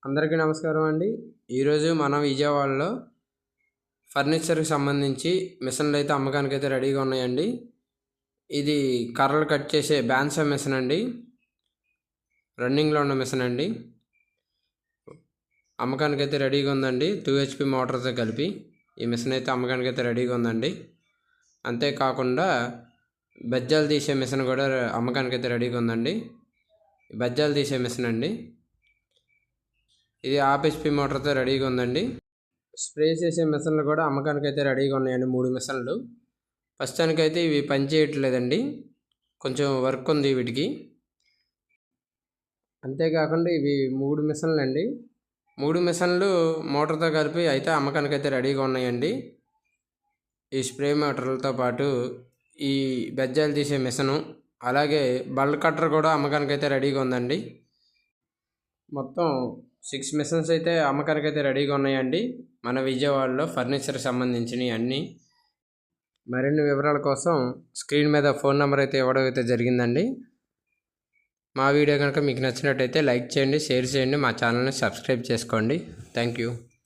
అందరికీ నమస్కారం అండి. ఈరోజు మనం విజయవాడలో ఫర్నిచర్కి సంబంధించి మిషన్లు అయితే అమ్మకానికి అయితే రెడీగా ఉన్నాయండి. ఇది కర్రలు కట్ చేసే బ్యాన్సా మిషన్ అండి. రన్నింగ్లో ఉన్న మిషన్ అండి. అమ్మకానికి అయితే రెడీగా ఉందండి. 2 HP మోటార్తో కలిపి ఈ మిషన్ అయితే అమ్మకానికి అయితే రెడీగా ఉందండి. అంతేకాకుండా బెజ్జాలు తీసే మిషన్ కూడా అమ్మకానికి అయితే రెడీగా ఉందండి. బెజ్జాలు తీసే మిషన్ అండి. ఇది 1/2 HP మోటార్తో రెడీగా ఉందండి. స్ప్రే చేసే మిషన్లు కూడా అమ్మకానికి అయితే రెడీగా ఉన్నాయండి. 3 మిషన్లు. ప్రస్తుతానికైతే ఇవి పని చేయట్లేదండి. కొంచెం వర్క్ ఉంది వీటికి. అంతేకాకుండా ఇవి 3 మిషన్లు అండి. 3 మిషన్లు మోటార్తో కలిపి అయితే అమ్మకానికి అయితే రెడీగా ఉన్నాయండి. ఈ స్ప్రే మోటార్లతో పాటు ఈ బెజ్జాలు తీసే మిషను, అలాగే బల్క్ కట్టర్ కూడా అమ్మకానికి అయితే రెడీగా ఉందండి. మొత్తం 6 మిషన్స్ అయితే అమ్మకానికి అయితే రెడీగా ఉన్నాయండి. మన విజయవాడలో ఫర్నిచర్కి సంబంధించినవి అన్నీ. మరిన్ని వివరాల కోసం స్క్రీన్ మీద ఫోన్ నెంబర్ అయితే ఇవ్వడం అయితే జరిగిందండి. మా వీడియో కనుక మీకు నచ్చినట్టయితే లైక్ చేయండి, షేర్ చేయండి, మా ఛానల్ని సబ్స్క్రైబ్ చేసుకోండి. Thank you.